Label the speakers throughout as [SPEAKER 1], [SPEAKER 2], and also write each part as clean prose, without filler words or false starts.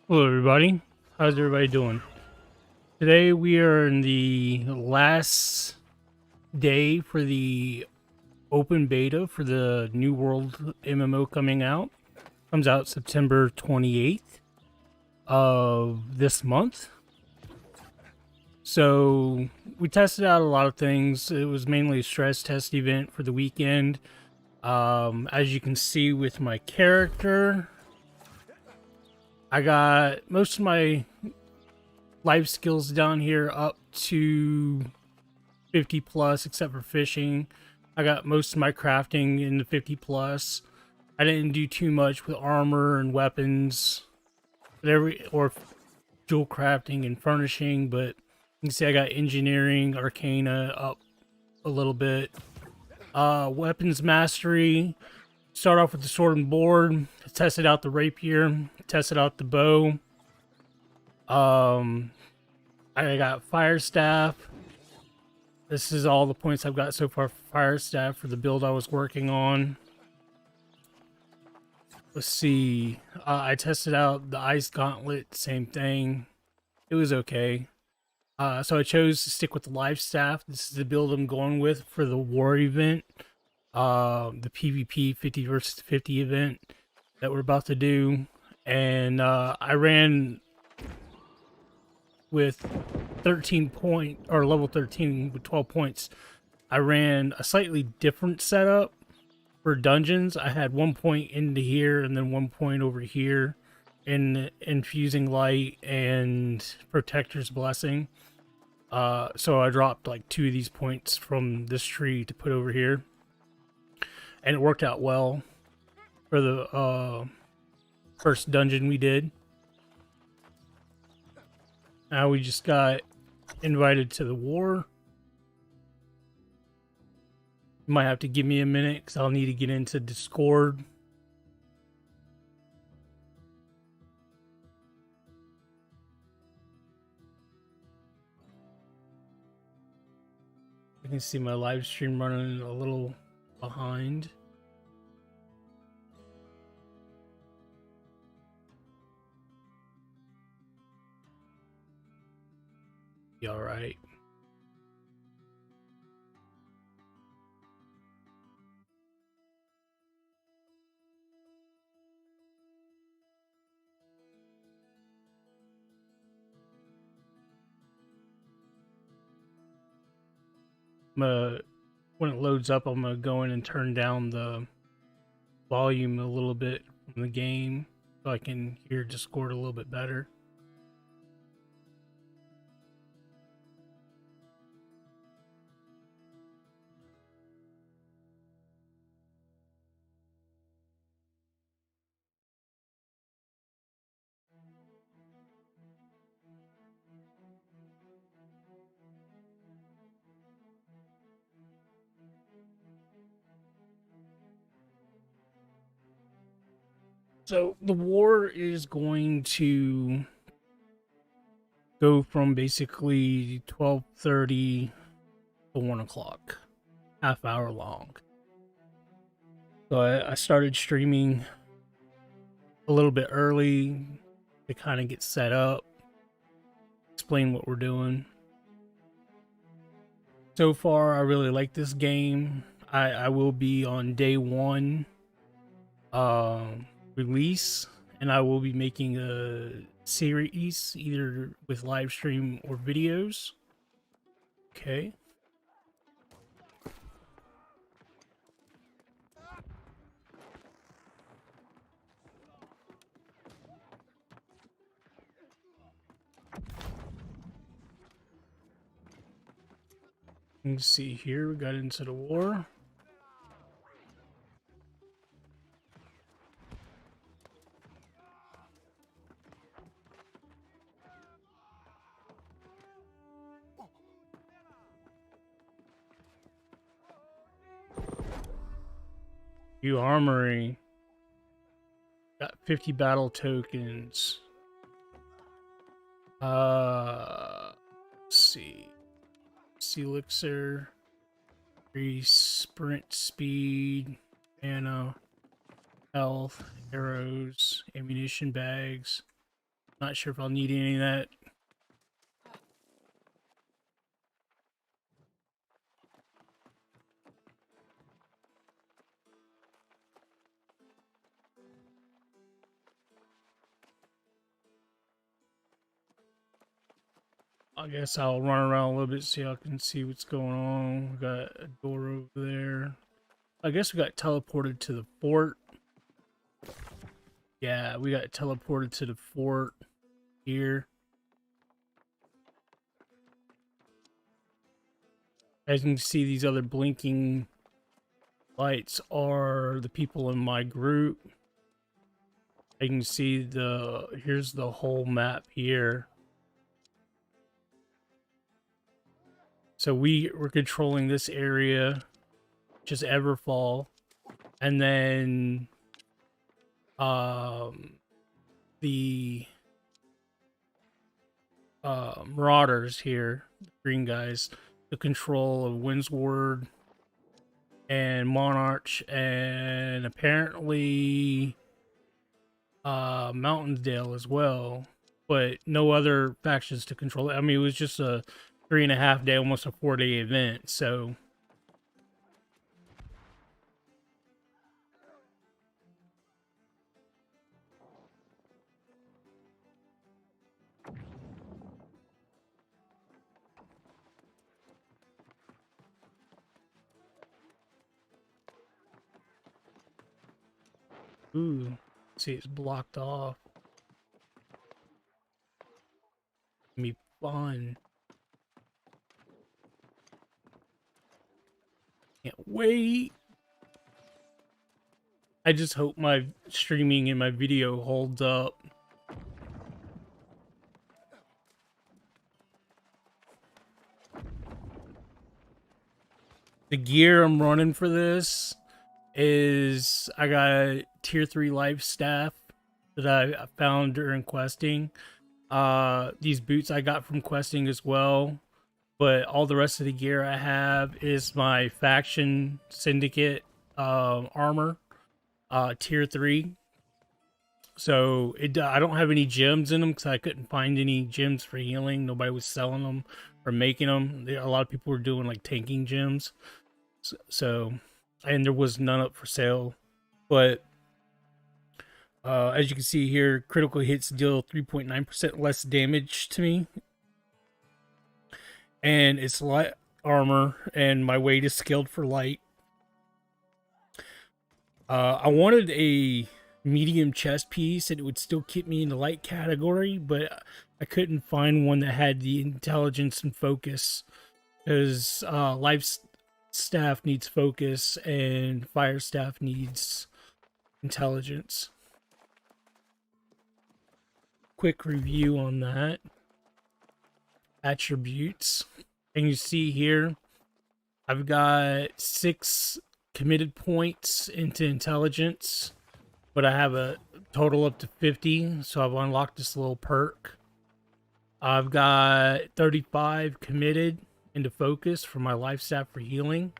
[SPEAKER 1] Hello, everybody. How's everybody doing? Today we are in the last day for the open beta for the New World MMO coming out. Comes out September 28th of this month. So we tested out a lot of things. It was mainly a stress test event for the weekend. As you can see with my character, I got most of my life skills down here up to 50 plus, except for fishing. I got most of my crafting in the 50 plus. I didn't do too much with armor and weapons, or jewel crafting and furnishing, but you can see I got engineering, arcana up a little bit. Weapons mastery. Start off with the sword and board. Tested out the rapier. Tested out the bow. I got fire staff. This is all the points I've got so far for fire staff for the build I was working on. Let's see. I tested out the ice gauntlet. Same thing. It was okay. So I chose to stick with the life staff. This is the build I'm going with for the war event. The PvP 50 versus 50 event that we're about to do. And I ran with 13 point or level 13 with 12 points. I ran a slightly different setup for dungeons. I had 1 point into here and then 1 point over here in infusing light and protector's blessing. So I dropped like 2 of these points from this tree to put over here, and it worked out well for the first dungeon we did. Now we just got invited to the war. You might have to give me a minute because I'll need to get into Discord. You can see my live stream running a little behind. Be all right. When it loads up, I'm gonna go in and turn down the volume a little bit from the game so I can hear Discord a little bit better. So the war is going to go from basically 12:30 to 1 o'clock, half hour long. So I started streaming a little bit early to kind of get set up, explain what we're doing. So far, I really like this game. I will be on day one release, and I will be making a series either with live stream or videos. Okay. You can see here we got into the war. New armory. Got 50 battle tokens. Let's see. Sea elixir. Increase sprint speed. Mana. Health. Arrows. Ammunition bags. Not sure if I'll need any of that. I guess I'll run around a little bit so y'all can see what's going on. We got a door over there. I guess we got teleported to the fort. Yeah, we got teleported to the fort here. As you can see, these other blinking lights are the people in my group. You can see here's the whole map here. So we're controlling this area, which is Everfall, and then the Marauders here, the green guys, the control of Windsward and Monarch, and apparently Mountaindale as well, but no other factions to control it. I mean, it was just a 3.5 day, almost a 4-day event, so ooh, see, it's blocked off. Be fun. Can't wait. I just hope my streaming and my video holds up. The gear I'm running for this is I got a tier 3 life staff that I found during questing. These boots I got from questing as well, but all the rest of the gear I have is my faction syndicate armor, tier 3. So I don't have any gems in them because I couldn't find any gems for healing. Nobody was selling them or making them. A lot of people were doing like tanking gems. So and there was none up for sale. But as you can see here, critical hits deal 3.9% less damage to me. And it's light armor, and my weight is scaled for light. I wanted a medium chest piece, and it would still keep me in the light category, but I couldn't find one that had the intelligence and focus, because life staff needs focus and fire staff needs intelligence. Quick review on that. Attributes, and you see here I've got 6 committed points into intelligence, but I have a total up to 50, so I've unlocked this little perk. I've got 35 committed into focus for my life staff for healing,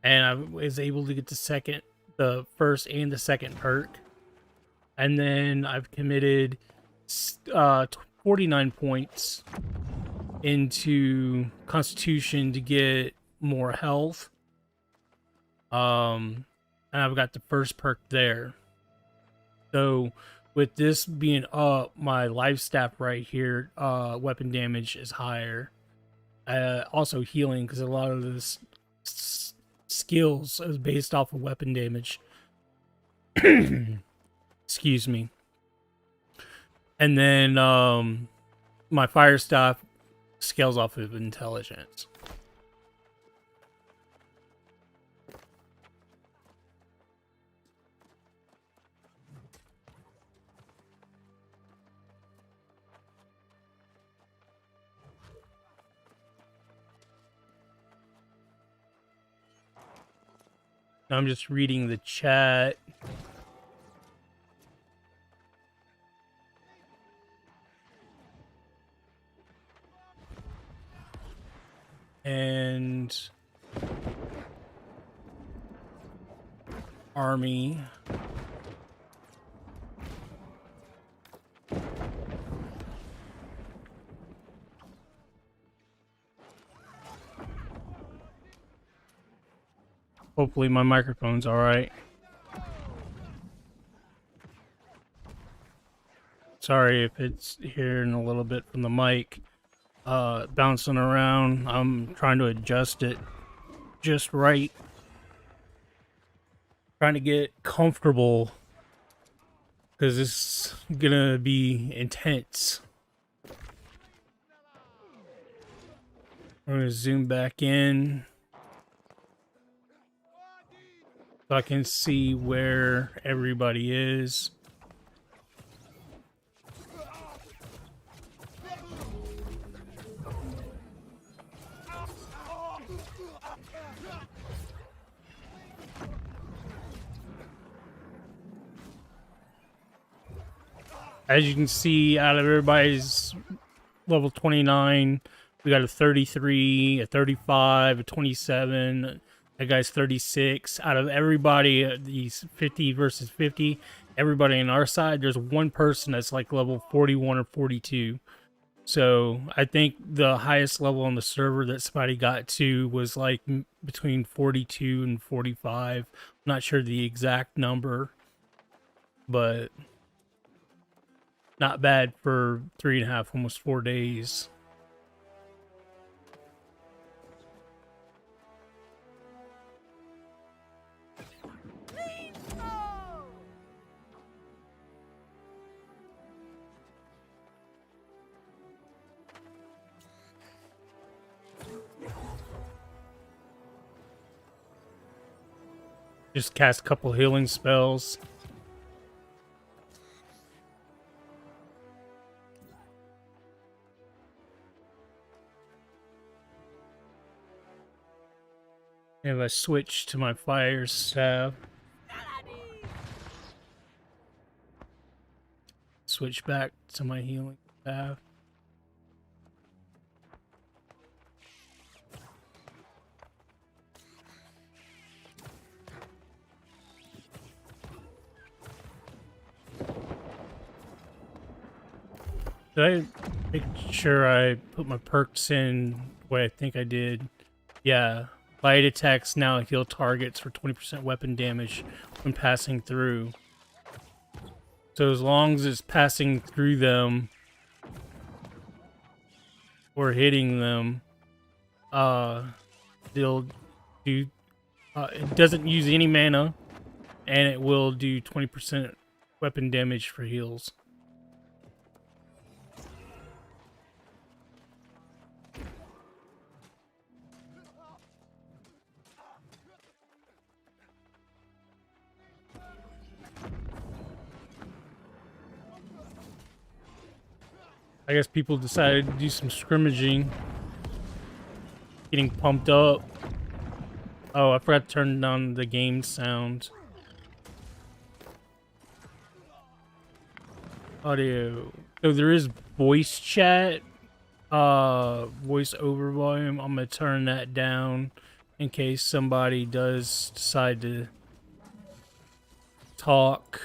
[SPEAKER 1] and I was able to get the first and the second perk. And then I've committed 49 points into Constitution to get more health. And I've got the first perk there. So with this being up, my life staff right here, weapon damage is higher. Also healing, because a lot of this skills is based off of weapon damage. Excuse me. And then my fire staff scales off of intelligence. I'm just reading the chat. And army. Hopefully my microphone's alright. Sorry if it's hearing a little bit from the mic. Bouncing around. I'm trying to adjust it just right. Trying to get comfortable because it's gonna be intense. I'm gonna zoom back in so I can see where everybody is. As you can see, out of everybody's level 29, we got a 33, a 35, a 27. That guy's 36. Out of everybody, these 50 versus 50, everybody on our side, there's one person that's like level 41 or 42. So I think the highest level on the server that somebody got to was like between 42 and 45. I'm not sure the exact number, but not bad for 3.5, almost 4 days. Just cast a couple healing spells. If I switch to my fire staff, switch back to my healing staff. Did I make sure I put my perks in the way I think I did? Yeah. Light attacks now heal targets for 20% weapon damage when passing through. So as long as it's passing through them or hitting them, they'll do. It doesn't use any mana, and it will do 20% weapon damage for heals. I guess people decided to do some scrimmaging. Getting pumped up. Oh, I forgot to turn down the game sound. Audio. So there is voice chat. Voice over volume. I'm gonna turn that down in case somebody does decide to talk.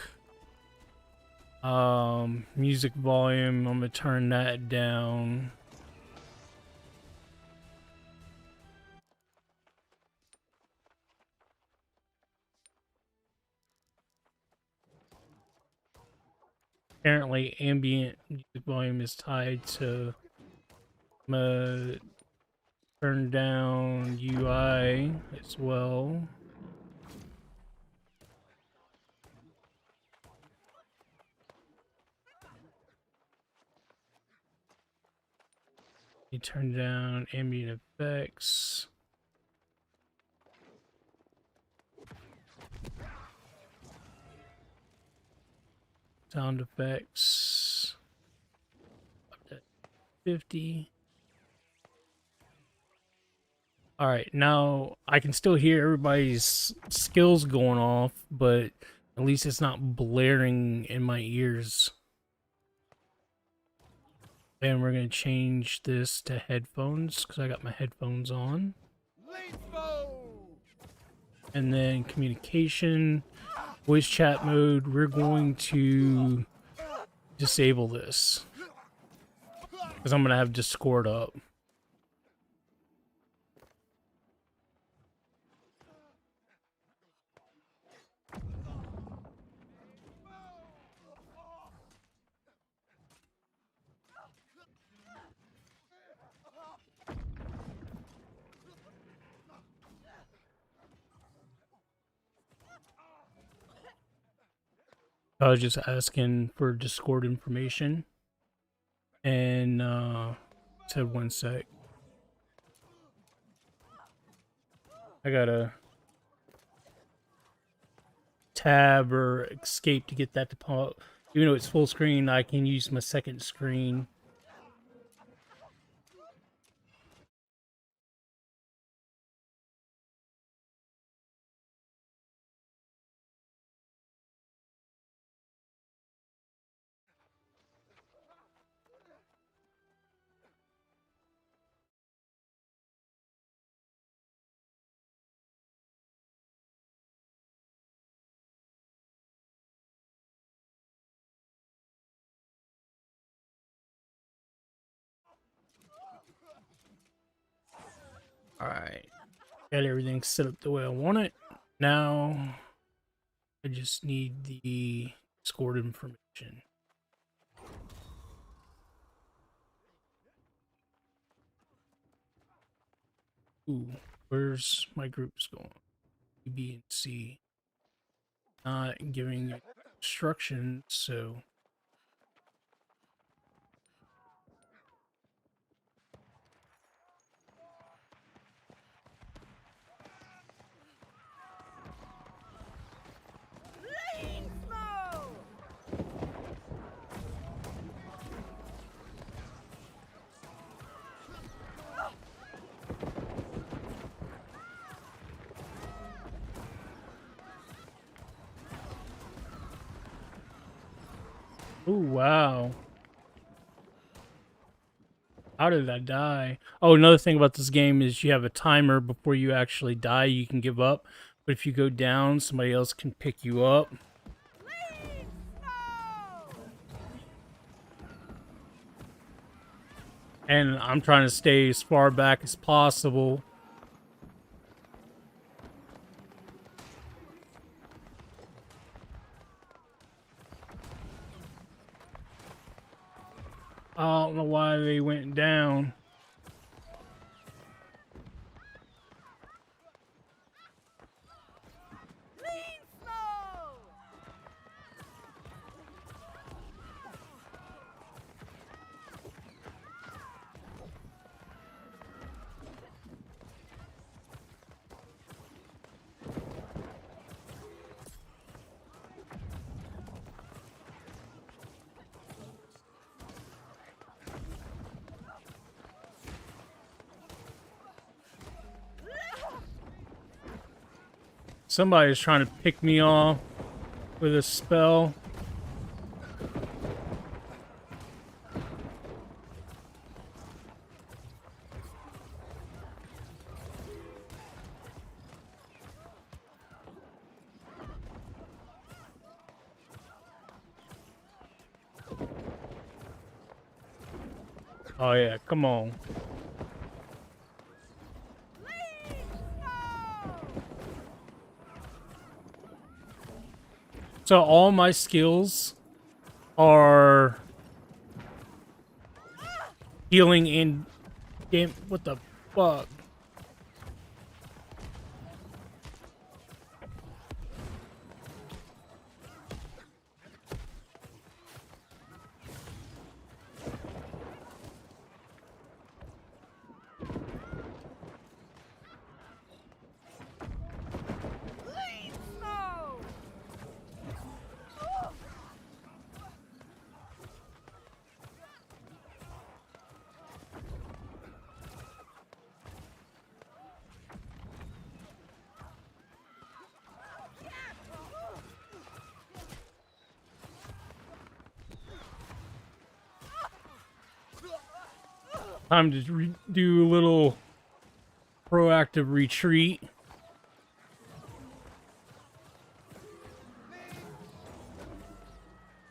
[SPEAKER 1] Music volume, I'm gonna turn that down. Apparently ambient music volume is tied to, I'm gonna turn down UI as well. You turn down ambient effects. Sound effects. Up to 50. Alright, now I can still hear everybody's skills going off, but at least it's not blaring in my ears. And we're going to change this to headphones because I got my headphones on. And then communication, voice chat mode, we're going to disable this because I'm going to have Discord up. I was just asking for Discord information, and said 1 sec. I gotta tab or escape to get that to pop up. Even though it's full screen, I can use my second screen. Alright. Got everything set up the way I want it. Now, I just need the Discord information. Ooh, where's my groups going? B and C. Not giving instructions, so... Oh, wow. How did I die? Oh, another thing about this game is you have a timer before you actually die. You can give up. But if you go down, somebody else can pick you up. And I'm trying to stay as far back as possible. I don't know why they went down. Somebody's trying to pick me off with a spell. Oh yeah, come on. So all my skills are healing and game. What the fuck? Time to do a little proactive retreat.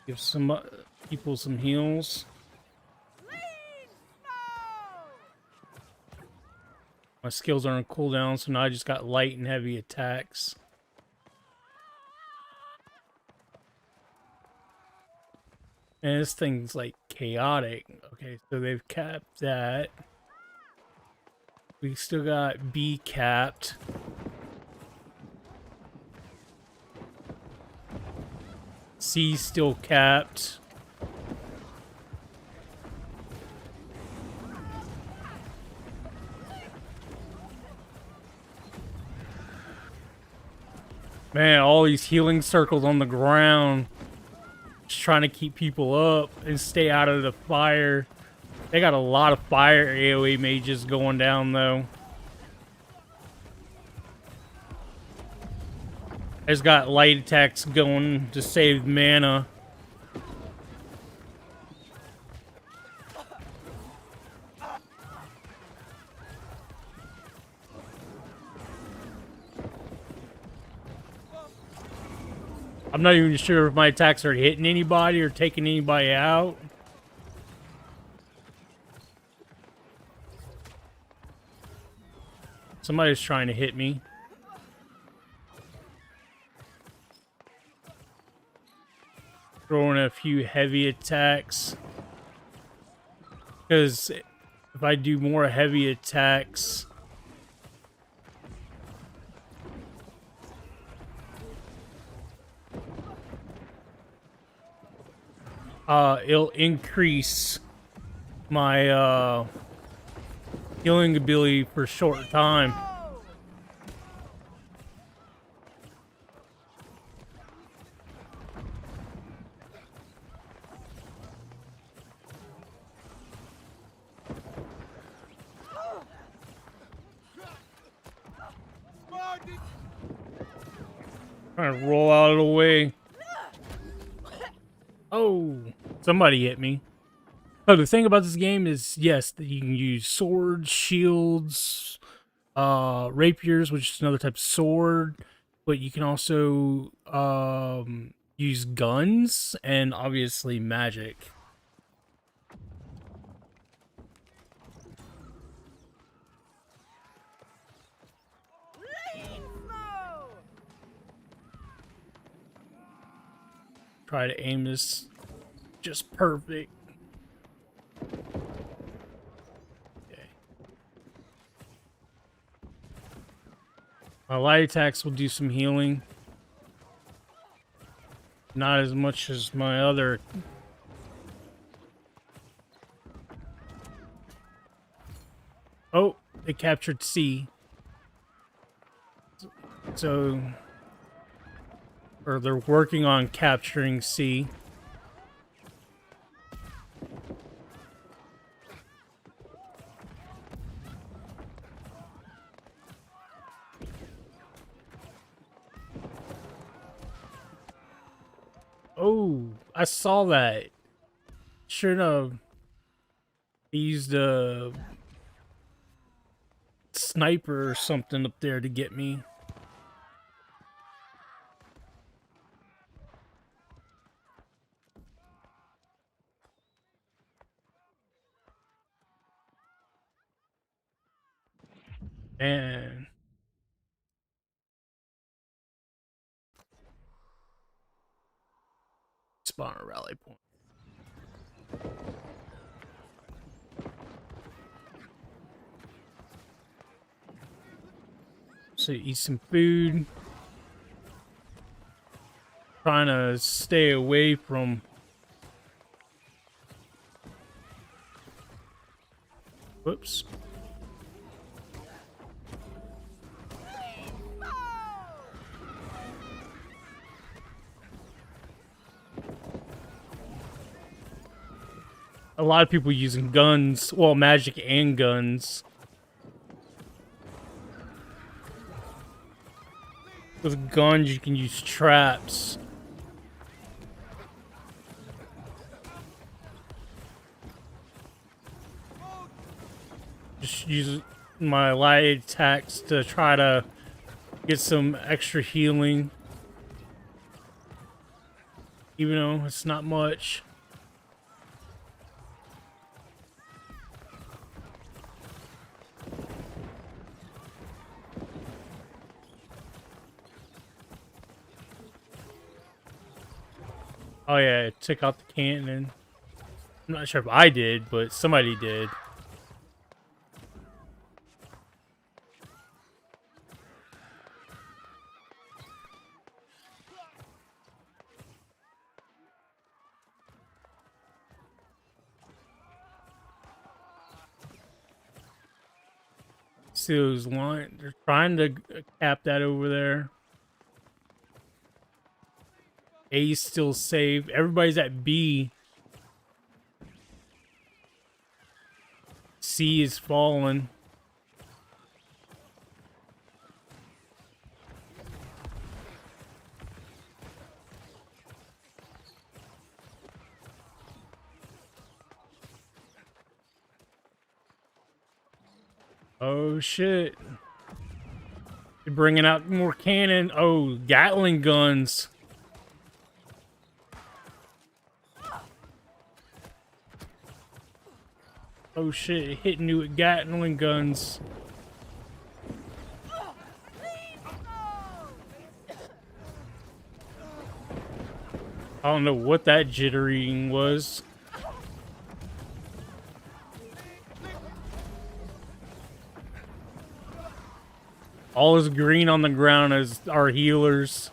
[SPEAKER 1] Give some people some heals. My skills are on cooldown, so now I just got light and heavy attacks. And this thing's like chaotic. Okay, so they've capped that. We still got B capped. C still capped. Man, all these healing circles on the ground. Just trying to keep people up and stay out of the fire. They got a lot of fire AoE mages going down, though. I just got light attacks going to save mana. I'm not even sure if my attacks are hitting anybody or taking anybody out. Somebody's trying to hit me. Throwing a few heavy attacks. Because if I do more heavy attacks... it'll increase my healing ability for a short time. Trying to roll out of the way. Oh, somebody hit me. Oh, the thing about this game is, yes, that you can use swords, shields, rapiers, which is another type of sword, but you can also use guns and obviously magic. Try to aim this just perfect. Okay. My light attacks will do some healing. Not as much as my other. Oh, they captured C. So, or they're working on capturing C. Oh, I saw that. Sure enough, he used a sniper or something up there to get me. And spawn a rally point. So eat some food. Trying to stay away from. Whoops. A lot of people using guns, well, magic and guns. With guns, you can use traps. Just use my light attacks to try to get some extra healing. Even though it's not much. Oh yeah, it took out the cannon. I'm not sure if I did, but somebody did. see those lines. They're trying to cap that over there. A's still safe. Everybody's at B. C is falling. Oh shit. They're bringing out more cannon. Oh, Gatling guns. Oh shit, hitting you with Gatling guns. I don't know what that jittering was. All is green on the ground as our healers.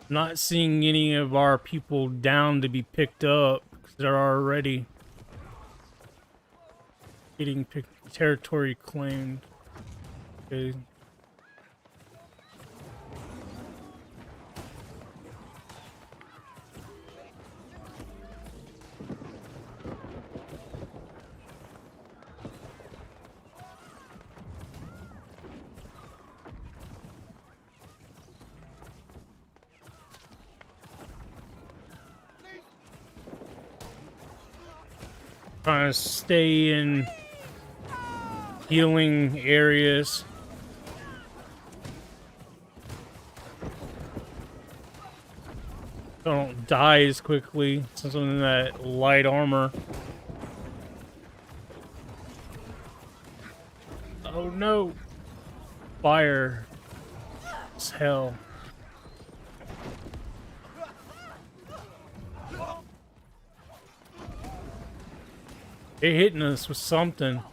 [SPEAKER 1] Not seeing any of our people down to be picked up because they're already getting territory claimed. Okay. Trying to stay in healing areas. Don't die as quickly since I'm in that light armor. Oh no! Fire. It's hell. They're hitting us with something.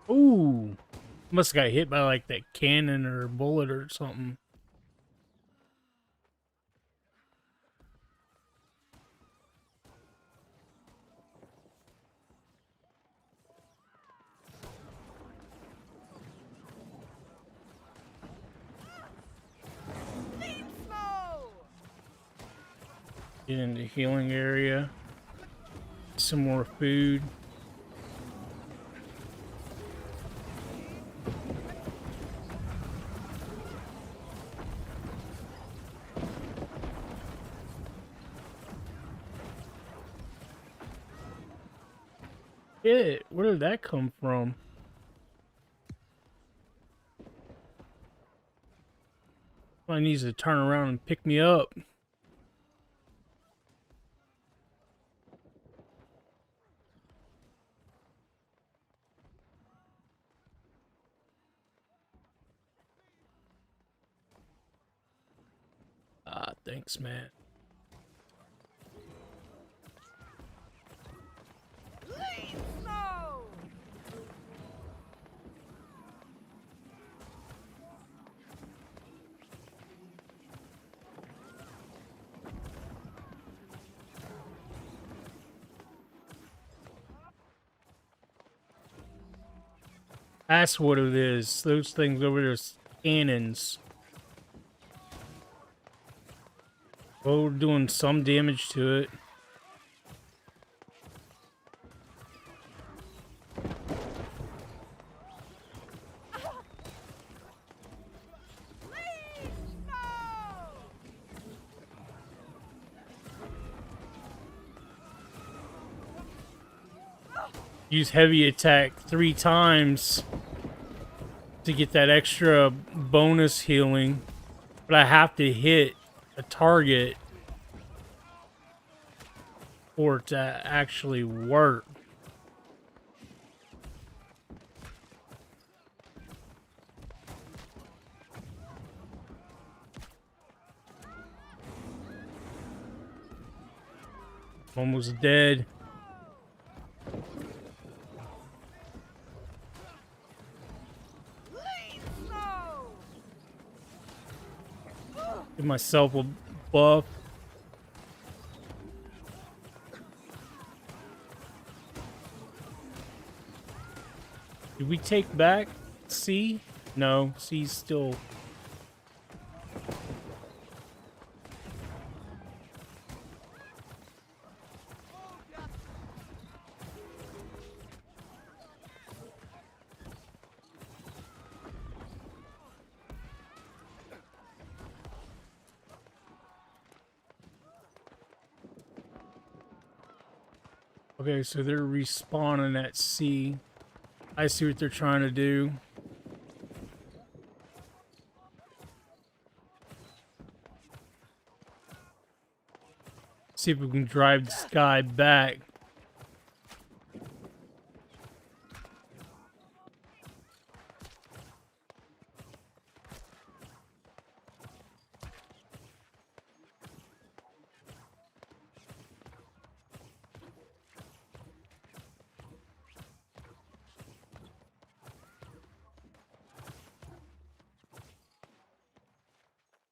[SPEAKER 1] Ooh, must have got hit by like that cannon or bullet or something. Get in the healing area. Some more food. Shit, where did that come from? I needs to turn around and pick me up. Ah, thanks, man. That's what it is. Those things over there, cannons. Well, we're doing some damage to it. Use heavy attack 3 times to get that extra bonus healing, but I have to hit a target for it to actually work. Almost dead. Give myself a buff. Did we take back C? No, C's still... Okay, so they're respawning at C. I see what they're trying to do. See if we can drive this guy back.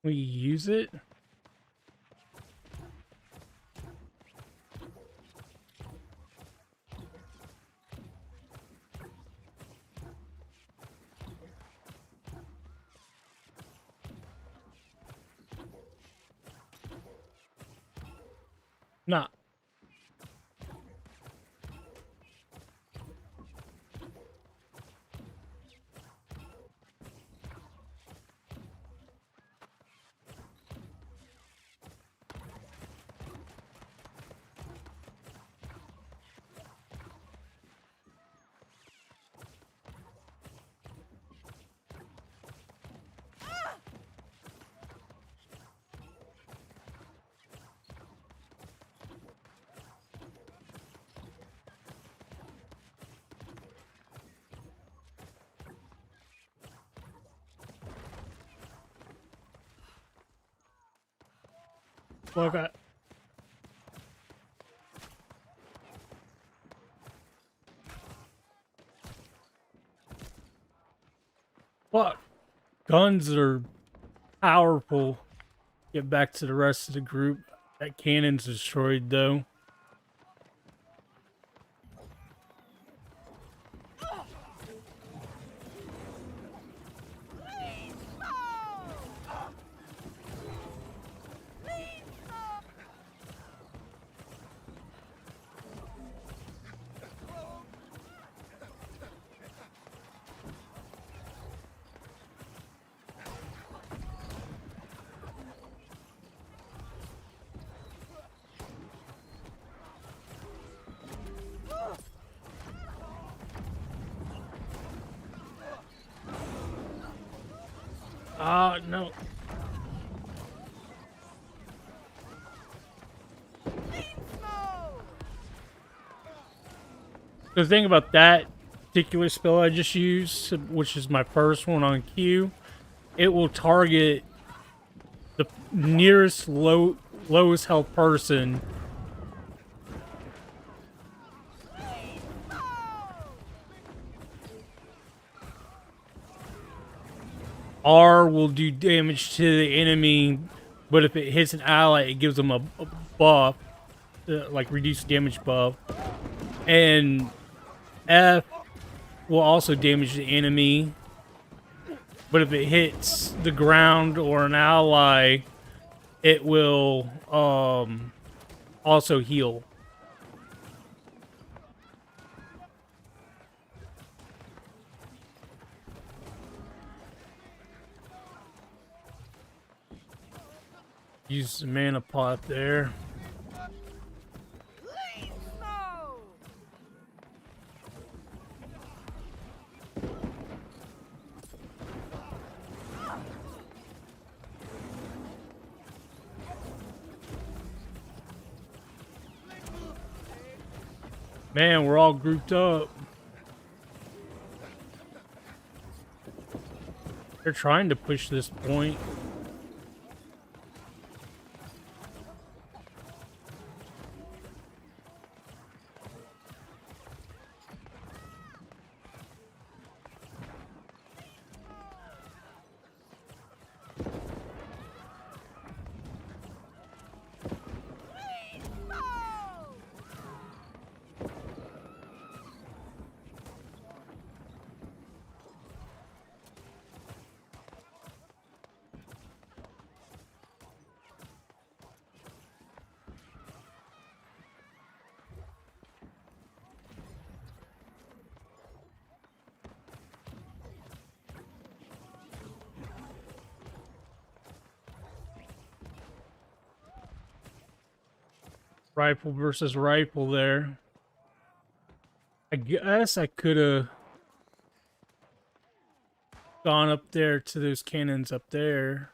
[SPEAKER 1] We use it? Nah. Fuck, fuck. Guns are powerful. Get back to the rest of the group. That cannon's destroyed, though. No. The thing about that particular spell I just used, which is my first one on Q, it will target the nearest lowest health person. R will do damage to the enemy, but if it hits an ally, it gives them a buff, like reduced damage buff. And F will also damage the enemy, but if it hits the ground or an ally, it will also heal. Use the mana pot there. Man, we're all grouped up. They're trying to push this point. Rifle versus rifle there. I guess I could have gone up there to those cannons up there.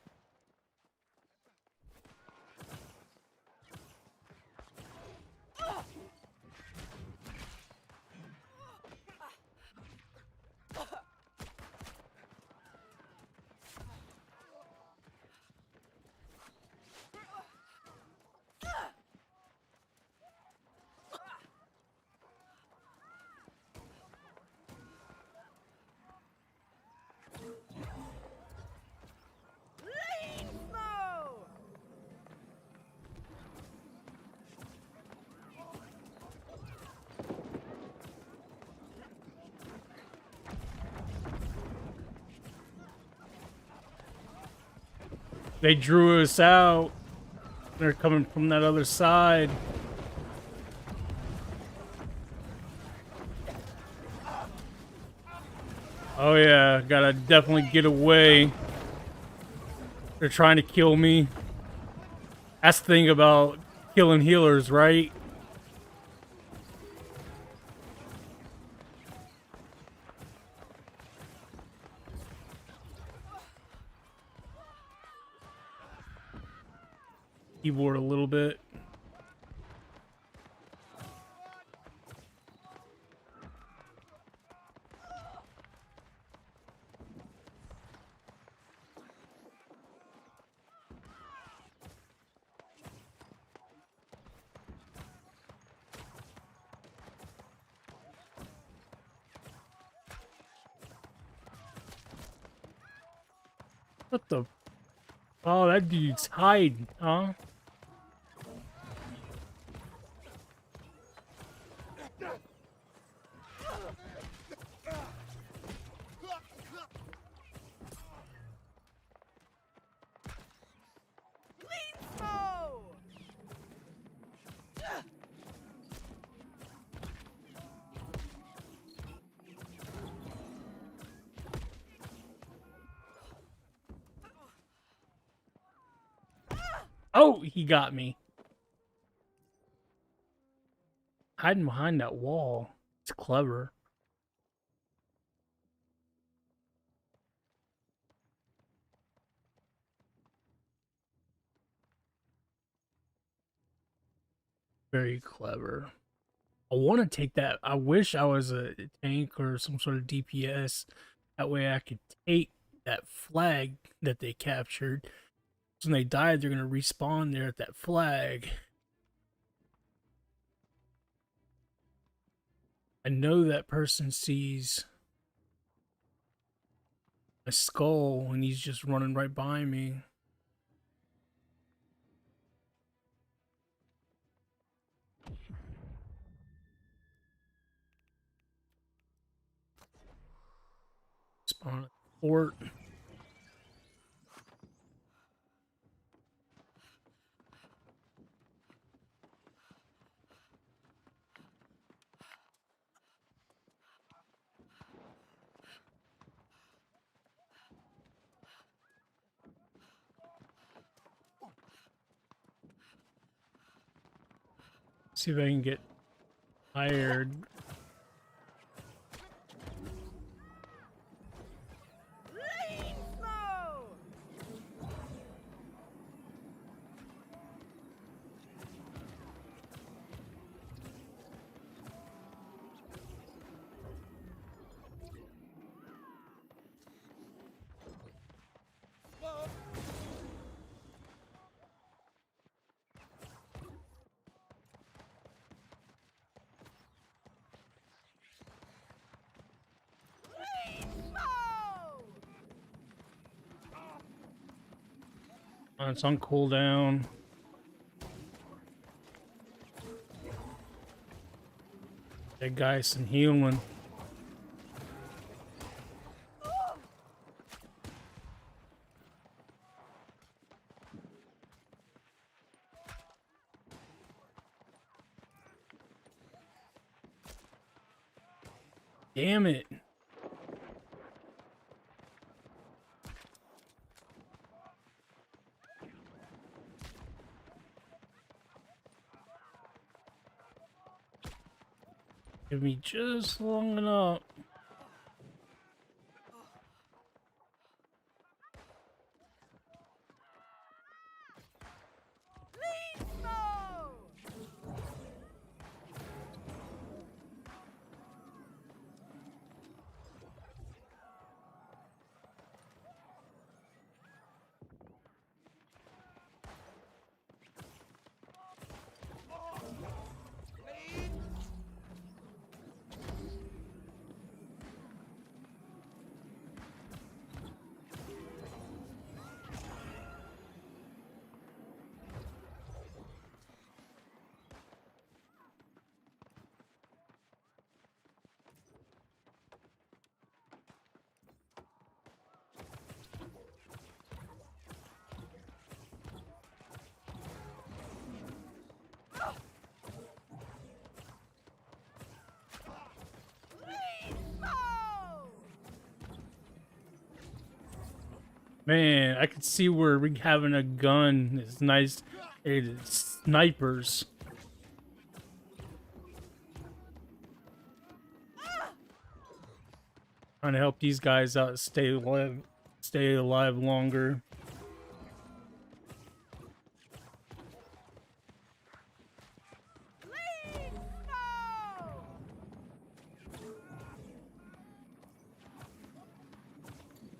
[SPEAKER 1] They drew us out. They're coming from that other side. Oh yeah, gotta definitely get away. They're trying to kill me. That's the thing about killing healers, right? Keyboard a little bit. What the? Oh, that dude's hiding, huh? Oh, he got me. Hiding behind that wall. It's clever. Very clever. I want to take that. I wish I was a tank or some sort of DPS. That way I could take that flag that they captured. So when they die, they're going to respawn there at that flag. I know that person sees a skull and he's just running right by me. on a fort. See if I can get tired. It's on cooldown. That guy's some healing. Damn it. Give me just long enough. Man, I could see where we having a gun is nice. It's snipers. Trying to help these guys out stay alive longer.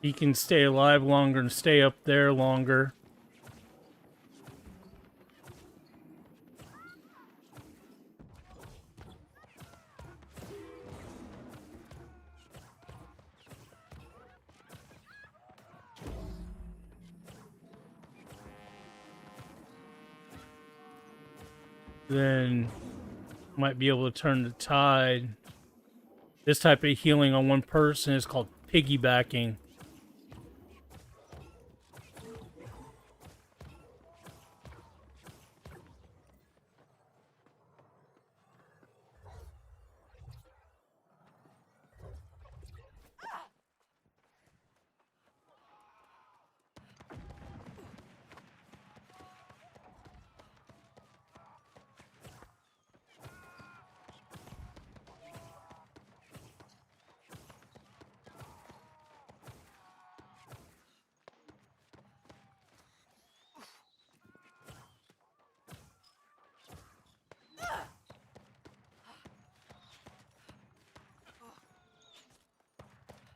[SPEAKER 1] He can stay alive longer and stay up there longer. Then might be able to turn the tide. This type of healing on one person is called piggybacking.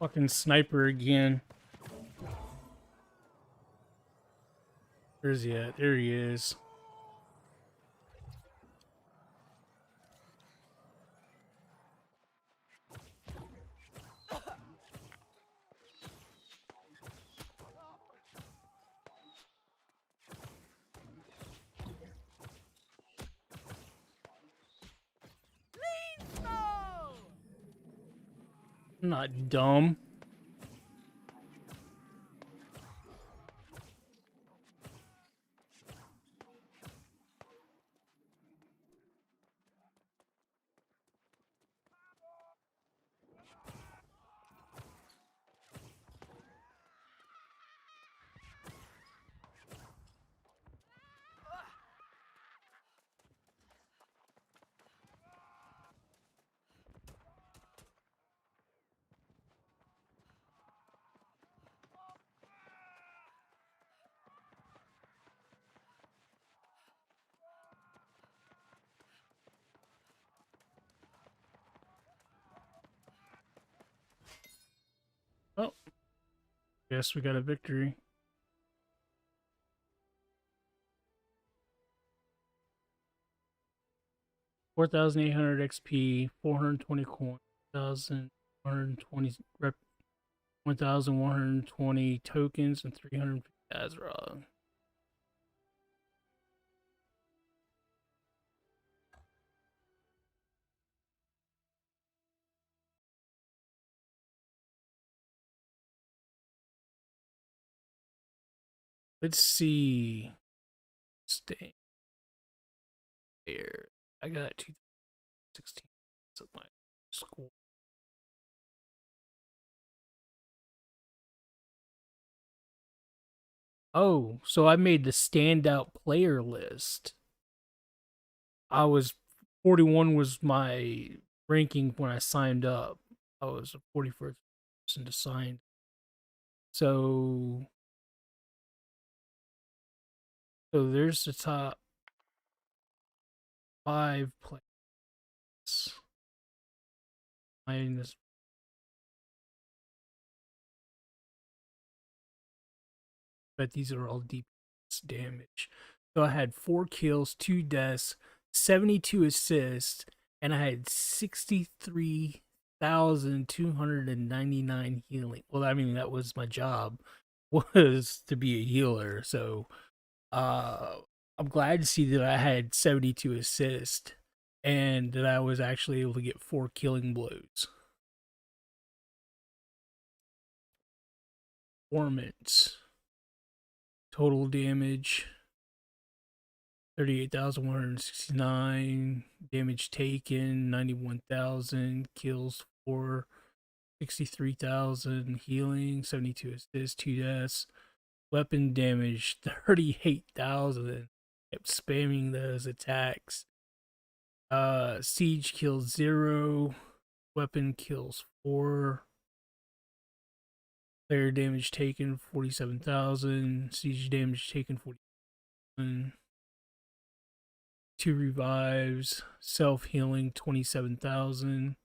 [SPEAKER 1] Fucking sniper again. Where's he at? There he is. I'm not dumb. Guess we got a victory. $4,800 XP, 420 coins, 1,120 rep, 1,120 tokens, and 350 Azra. Let's see. Stay there. I got 2016. That's my score. Oh, so I made the standout player list. I was 41 was my ranking when I signed up. I was the 41st person to sign. So there's the top 5 players. This, but these are all deep damage. So I had 4 kills, 2 deaths, 72 assists, and I had 63,299 healing. Well, I mean that was my job, was to be a healer. So I'm glad to see that I had 72 assists and that I was actually able to get 4 killing blows. Performance. Total damage 38,169, damage taken 91,000, kills 4, 63,000, healing 72 assists, 2 deaths, weapon damage 38,000. Kept spamming those attacks. Siege kills 0, weapon kills 4. Player damage taken 47,000, siege damage taken 41. 2 revives, self healing 27,000.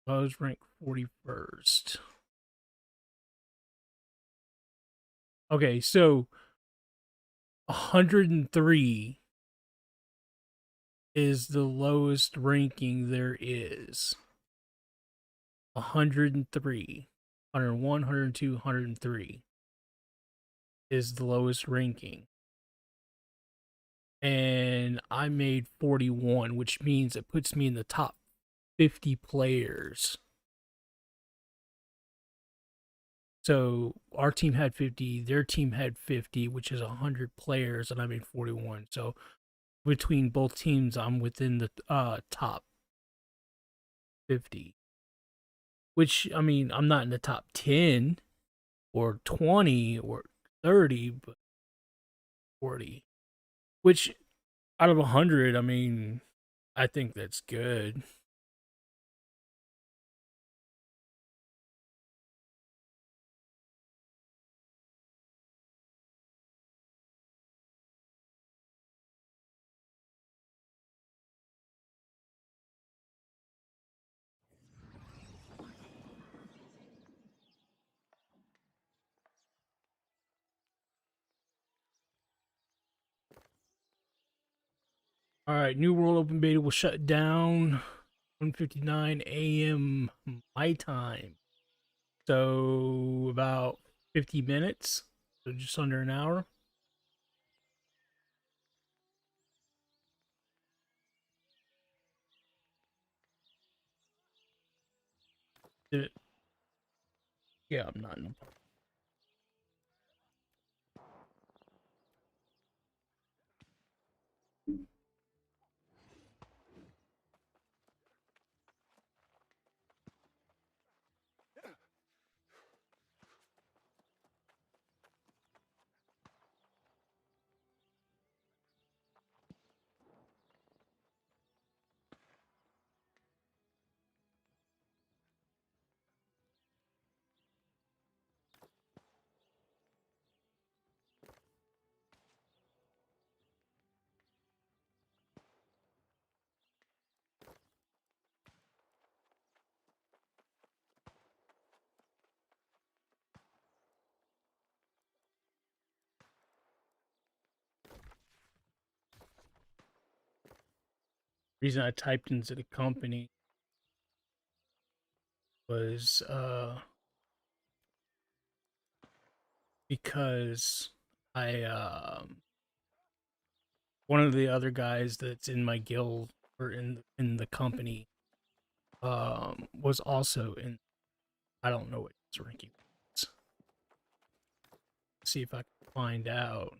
[SPEAKER 1] I was ranked 41st. Okay, so 103 is the lowest ranking there is. 103. 101, 102, 103 is the lowest ranking. And I made 41, which means it puts me in the top 50 players. So our team had 50, their team had 50, which is 100 players, and I made 41. So between both teams, I'm within the top 50. Which, I mean, I'm not in the top 10 or 20 or 30, but 40. Which, out of 100, I mean, I think that's good. All right, New World Open Beta will shut down 1:59 a.m. my time. So about 50 minutes, so just under an hour. Did it? Yeah, I'm not. reason I typed into the company was because I one of the other guys that's in my guild or in the company was also in, I don't know what his ranking was. See if I can find out.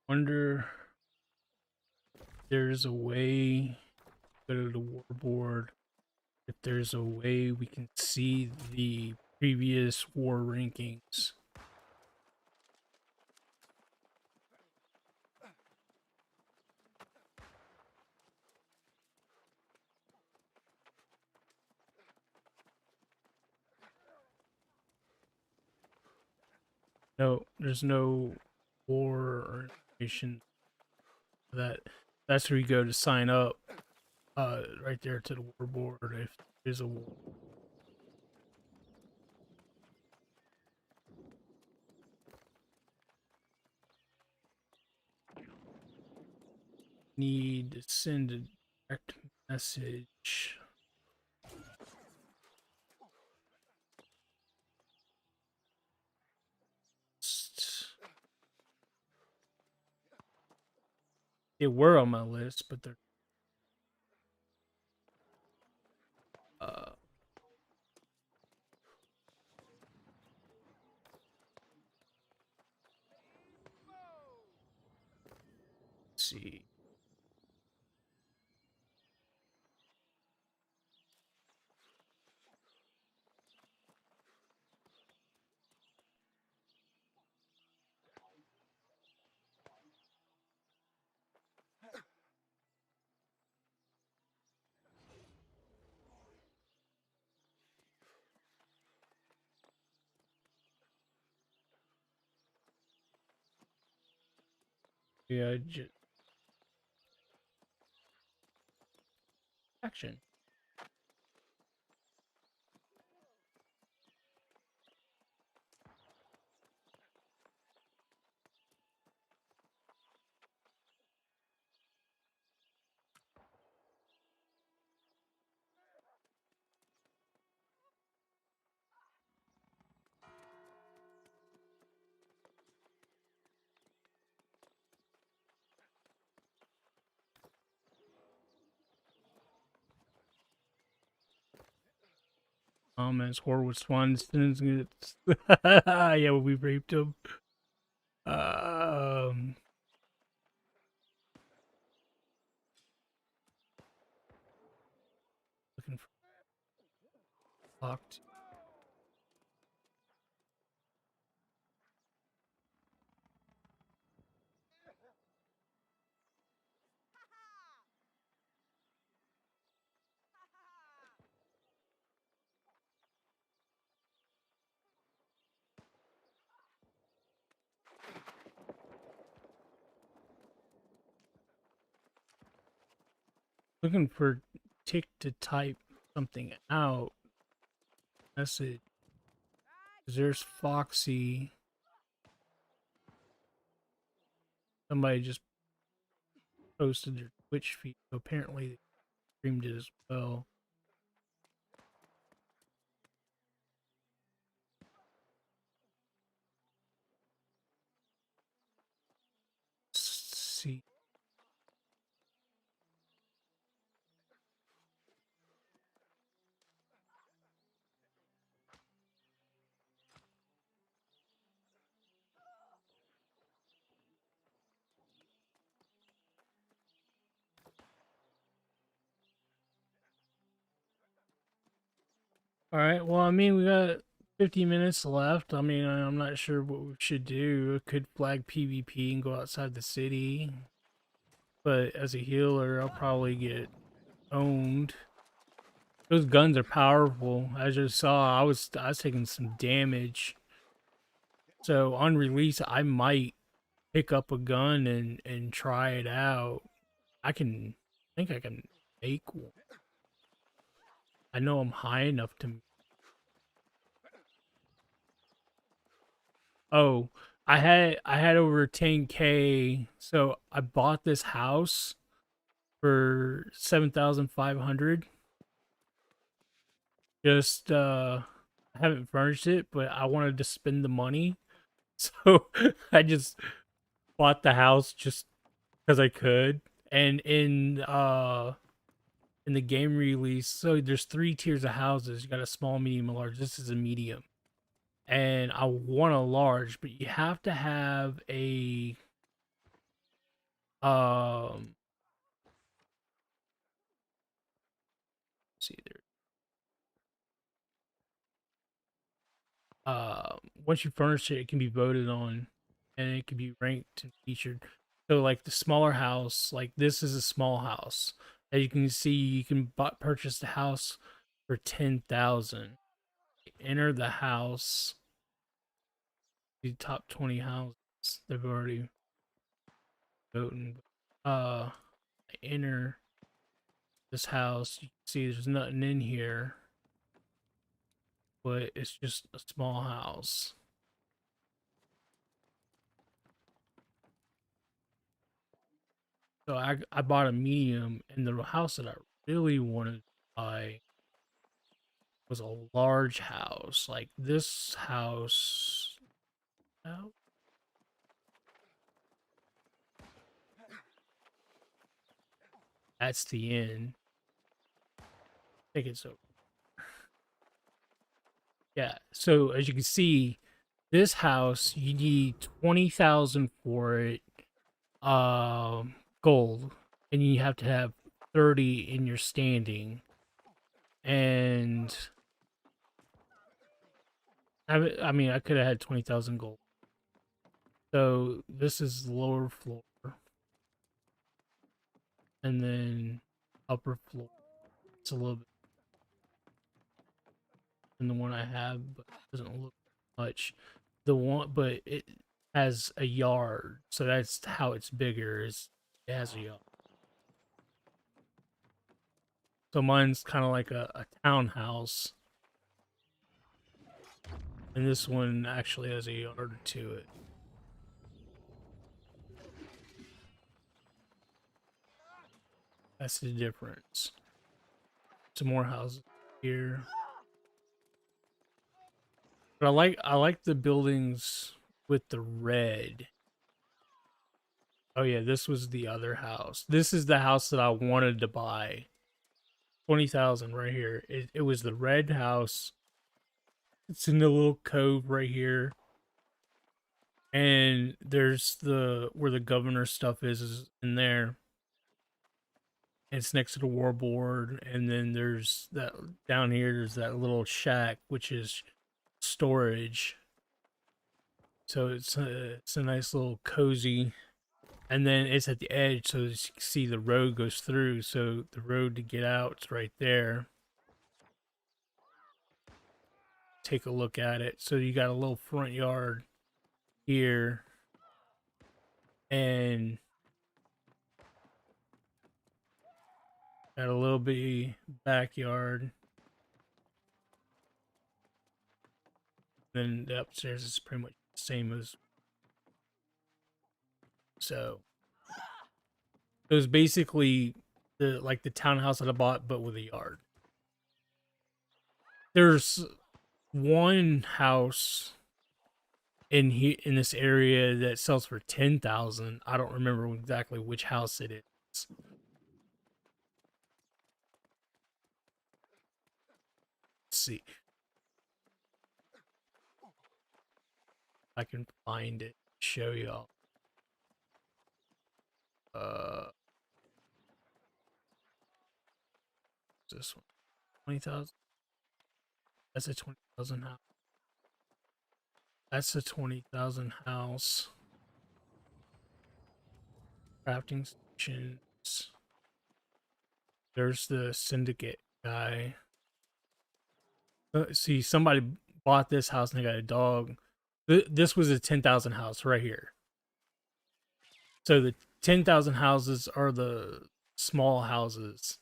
[SPEAKER 1] Wonder if there's a way, go to the war board, if there's a way we can see the previous war rankings. No, there's no war or information for that. That's where you go to sign up. Right there to the war board if there's a war. Need to send a direct message. They were on my list, but they're uh let's see. Yeah, just action. Comments, Horwood Swanson gets yeah, well, we raped him. Um Looking for locked. Looking for tick to type something out. Message. There's Foxy. Somebody just posted their Twitch feed. So apparently they streamed it as well. Let's see. All right. Well, I mean, we got 50 minutes left. I mean, I'm not sure what we should do. I could flag PvP and go outside the city. But as a healer, I'll probably get owned. Those guns are powerful. As you saw, I was taking some damage. So on release, I might pick up a gun and try it out. I think I can make one. I know I'm high enough to Oh, I had over 10K, so I bought this house for 7,500. Just I haven't furnished it, but I wanted to spend the money. So I just bought the house just because I could. And in the game release, so there's three tiers of houses. You got a small, medium, and large. This is a medium. And I want a large, but you have to have a um see there. Once you furnish it, it can be voted on and it can be ranked and featured. So like the smaller house, like this is a small house. As you can see, you can purchase the house for 10,000. Enter the house, the top 20 houses. They've already voted. Uh, enter this house. You can see there's nothing in here, but it's just a small house. So I bought a medium, and the house that I really wanted to buy was a large house. Like this house. Oh, that's the end. I think it's over. Yeah. So as you can see, this house you need 20,000 for it, gold, and you have to have 30 in your standing. And I mean, I could have had 20,000 gold. So this is lower floor, and then upper floor. It's a little bit than the one I have, but it doesn't look much. The one, but it has a yard, so that's how it's bigger. Is it has a yard. So mine's kind of like a townhouse, and this one actually has a yard to it. That's the difference. Some more houses here. But I like the buildings with the red. Oh yeah, this was the other house. This is the house that I wanted to buy. 20,000 right here. It was the red house. It's in the little cove right here. And there's the where the governor stuff is in there. It's next to the war board, and then there's that down here. There's that little shack, which is storage. So it's a nice little cozy, and then it's at the edge, so as you can see the road goes through. So the road to get out is right there. Take a look at it. So you got a little front yard here, and got a little bitty backyard. Then the upstairs is pretty much the same as. So it was basically the townhouse that I bought, but with a yard. There's one house in this area that sells for 10,000. I don't remember exactly which house it is. Let's see. I can find it. Show y'all. Uh, this one 20,000. That's a 20,000 house. That's a 20,000 house. Crafting stations. There's the syndicate guy. See, somebody bought this house and they got a dog. This was a 10,000 house right here. So the 10,000 houses are the small houses.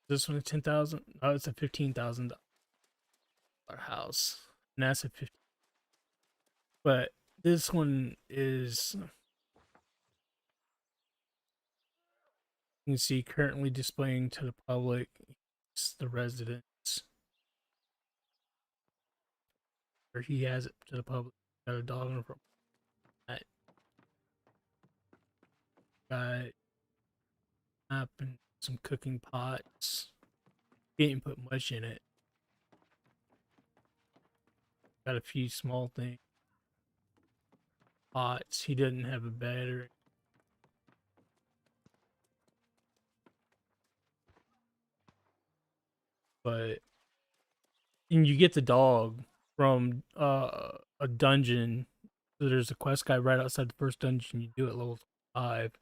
[SPEAKER 1] This one a 10,000? Oh, it's a $15,000 house. NASA 50. But this one is, you can see, currently displaying to the public. It's the residence, or he has it to the public. Got a dog in front. Got up and some cooking pots. He didn't put much in it. Got a few small things. Pots. He doesn't have a bed or. But and you get the dog from a dungeon. So there's a quest guide right outside the first dungeon. You do it level 5,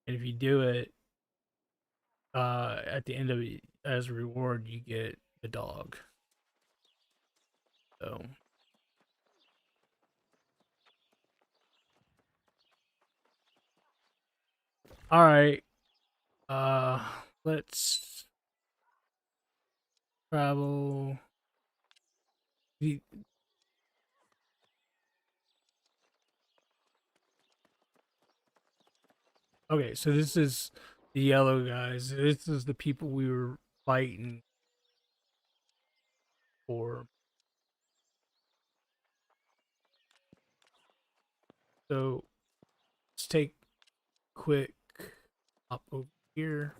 [SPEAKER 1] and if you do it, at the end of it, as a reward, you get the dog. So, all right. Let's travel. Okay, so this is the yellow guys. This is the people we were fighting for. So let's take a quick hop over here.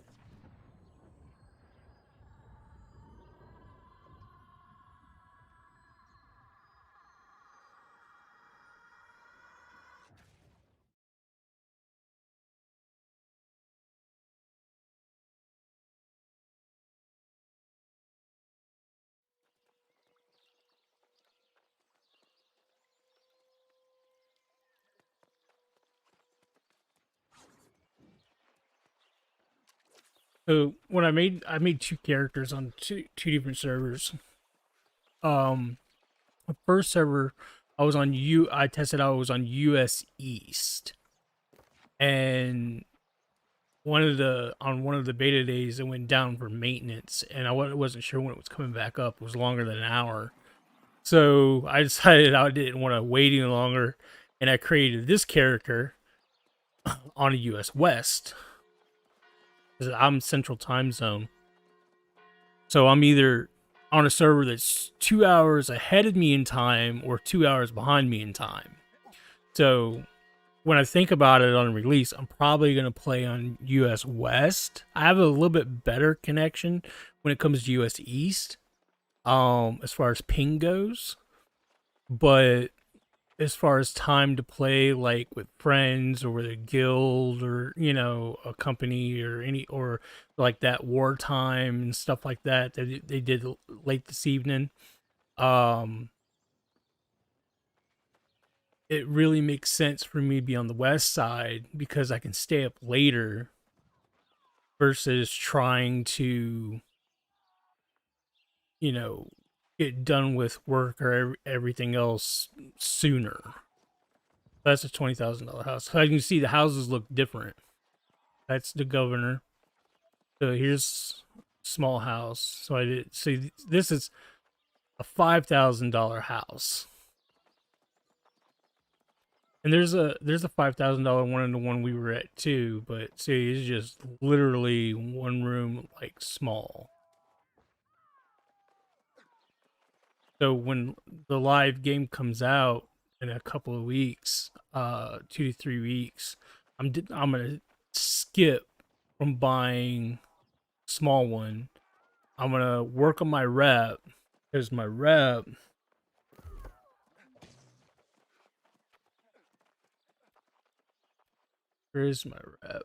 [SPEAKER 1] So when I made two characters on two different servers. The first server I tested out, was on US East, and one of the beta days it went down for maintenance, and I wasn't sure when it was coming back up. It was longer than an hour, so I decided I didn't want to wait any longer, and I created this character on a US West. I'm Central Time Zone, so I'm either on a server that's 2 hours ahead of me in time or 2 hours behind me in time. So when I think about it on release, I'm probably going to play on US West. I have a little bit better connection when it comes to US East, as far as ping goes. But as far as time to play, like with friends or with a guild or, a company or or like that wartime and stuff like that they did late this evening, um, it really makes sense for me to be on the west side because I can stay up later versus trying to, you know, get done with work or everything else sooner. That's a $20,000 house. So you can see the houses look different. That's the governor. So here's small house. So I did see this is a $5,000 house. And there's a $5,000 one in the one we were at too, but see, it's just literally one room, like small. So when the live game comes out in a couple of weeks, 2 to 3 weeks, I'm gonna skip from buying small one. I'm gonna work on my rep because my rep. Where is my rep?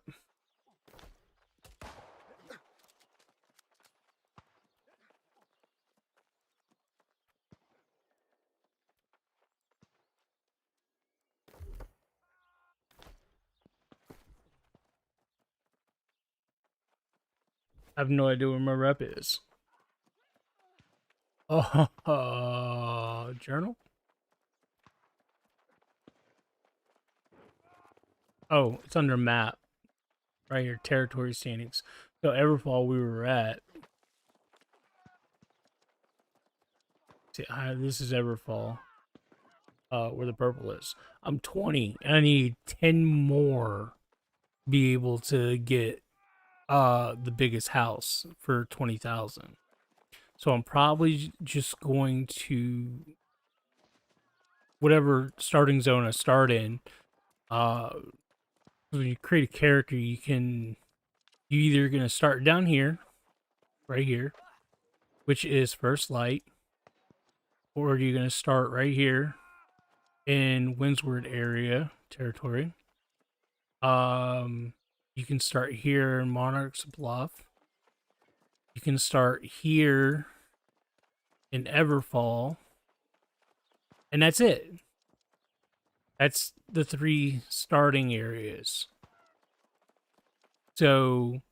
[SPEAKER 1] I have no idea where my rep is. Oh, journal? Oh, it's under map. Right here, territory standings. So Everfall we were at. See, this is Everfall, where the purple is. I'm 20, and I need 10 more to be able to get the biggest house for 20,000. So I'm probably just going to whatever starting zone I start in. Uh, when you create a character, you either gonna start down here, right here, which is first light, or you're gonna start right here in Windsward area territory. You can start here in Monarch's Bluff. You can start here in Everfall, and that's it. That's the 3 starting areas. So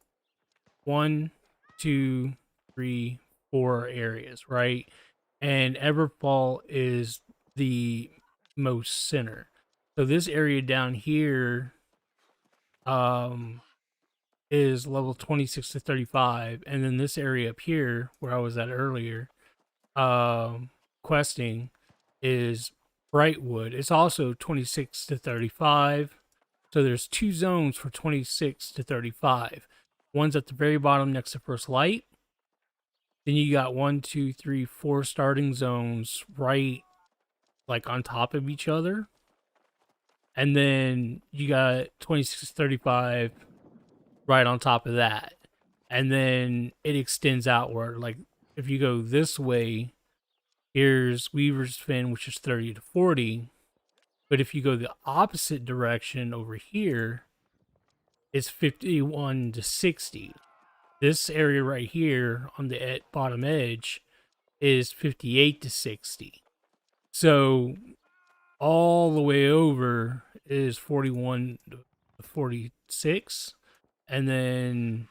[SPEAKER 1] 1, 2, 3, 4 areas, right? And Everfall is the most center. So this area down here is level 26 to 35, and then this area up here where I was at earlier, questing, is Brightwood. It's also 26 to 35. So there's 2 zones for 26 to 35. One's at the very bottom next to first light. Then you got 1, 2, 3, 4 starting zones right like on top of each other. And then you got 26 to 35 right on top of that. And then it extends outward. Like if you go this way, here's Weaver's Fin, which is 30 to 40. But if you go the opposite direction over here, it's 51 to 60. This area right here on the bottom edge is 58 to 60. So all the way over is 41 to 46, and then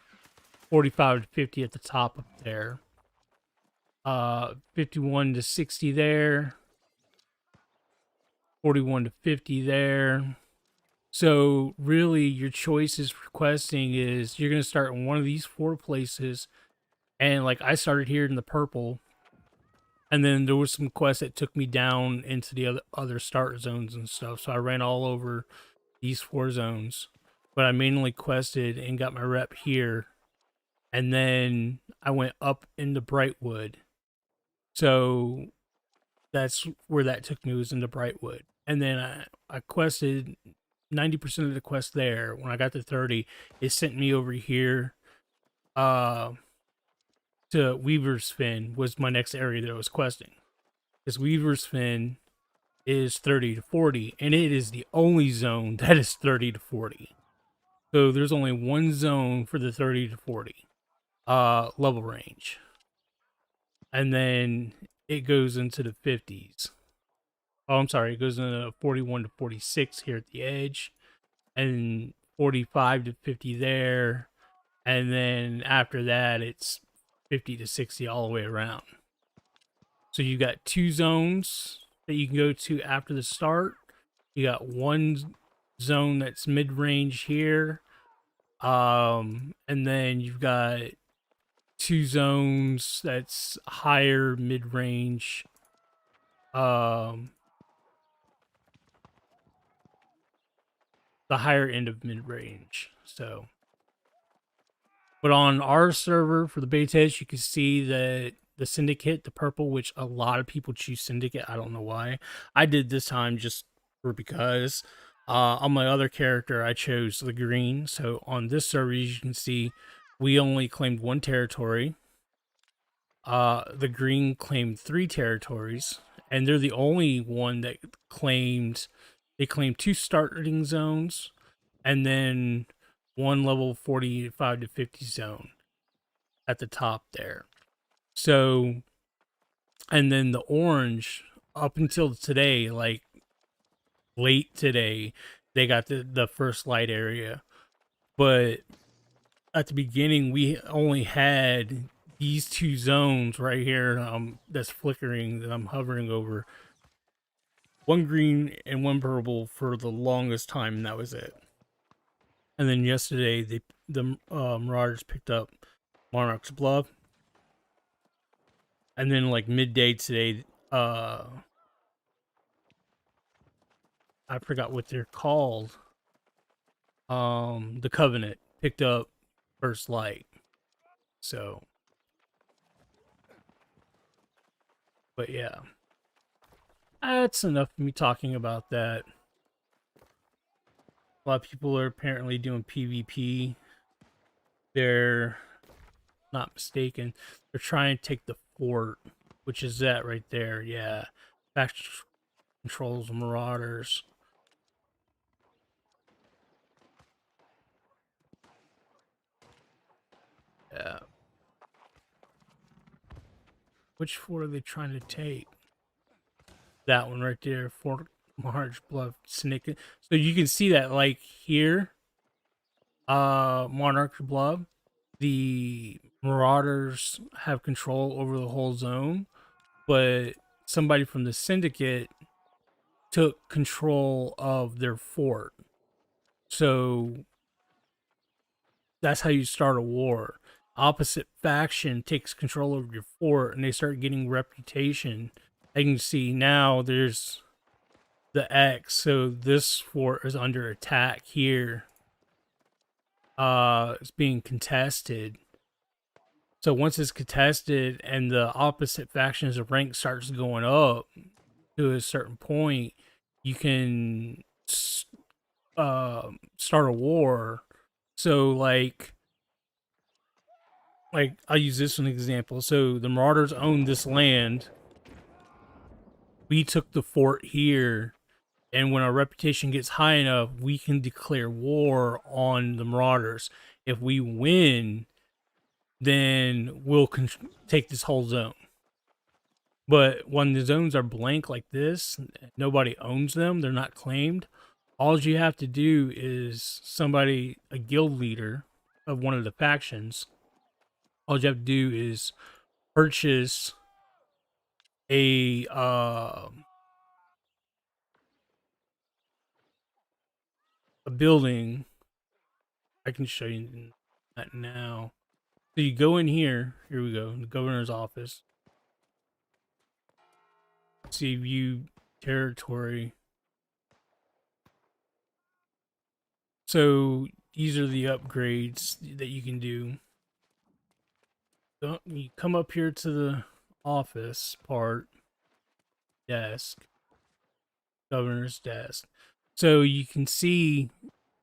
[SPEAKER 1] 45 to 50 at the top up there. 51 to 60 there. 41 to 50 there. So really your choices for questing is you're going to start in one of these 4 places. And like I started here in the purple, and then there was some quests that took me down into the other start zones and stuff. So I ran all over these 4 zones, but I mainly quested and got my rep here. And then I went up into Brightwood. So that's where that took me, was into Brightwood. And then I quested 90% of the quest there. When I got to 30, it sent me over here to Weaver's Fin was my next area that I was questing. Because Weaver's Fin is 30 to 40, and it is the only zone that is 30 to 40. So there's only one zone for the 30 to 40 level range. And then it goes into the 50s. Oh, I'm sorry, it goes into 41 to 46 here at the edge, and 45 to 50 there. And then after that, it's 50 to 60 all the way around. So you got 2 zones that you can go to after the start. You got one zone that's mid-range here. And then you've got 2 zones that's higher mid-range. The higher end of mid-range. So, but on our server for the beta test, you can see that the Syndicate, the purple, which a lot of people choose Syndicate. I don't know why. I did this time just for because. On my other character, I chose the green. So on this server, as you can see, we only claimed 1 territory. The green claimed 3 territories, and they're the only one that claimed. They claimed 2 starting zones, and then 1 level 45 to 50 zone at the top there. So, and then the orange, up until today, like late today, they got the first light area. But at the beginning, we only had these 2 zones right here that's flickering that I'm hovering over. 1 green and 1 purple for the longest time, and that was it. And then yesterday, the Marauders picked up Monarch's Bluff. And then like midday today, uh I forgot what they're called. The Covenant picked up First Light. So, but yeah, that's enough of me talking about that. A lot of people are apparently doing PvP. They're not mistaken. They're trying to take the fort, which is that right there. Yeah, faction controls Marauders. Yeah. Which fort are they trying to take? That one right there, Fort March Bluff Snake. So you can see that like here, Monarch Bluff, the Marauders have control over the whole zone, but somebody from the Syndicate took control of their fort. So that's how you start a war. Opposite faction takes control over your fort and they start getting reputation. I can see now there's the X, so this fort is under attack here. It's being contested. So once it's contested and the opposite faction's rank starts going up to a certain point, you can start a war. So like I'll use this as an example. So the Marauders own this land. We took the fort here, and when our reputation gets high enough, we can declare war on the Marauders. If we win, then we'll take this whole zone. But when the zones are blank like this, nobody owns them, they're not claimed. All you have to do is somebody, a guild leader of one of the factions, all you have to do is purchase a building. I can show you that now. So you go in here. Here we go. The governor's office. See view territory. So these are the upgrades that you can do. So you come up here to the office part, desk, governor's desk. So you can see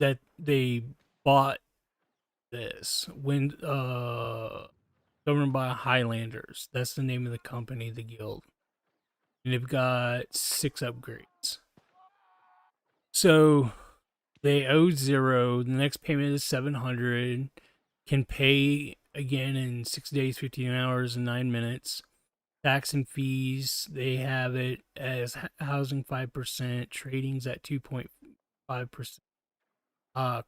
[SPEAKER 1] that they bought this when governed by Highlanders. That's the name of the company, the guild. And they've got 6 upgrades. So they owe 0. The next payment is 700. Can pay again in 6 days, 15 hours, and 9 minutes. Tax and fees, they have it as housing 5%, trading's at 2.5%,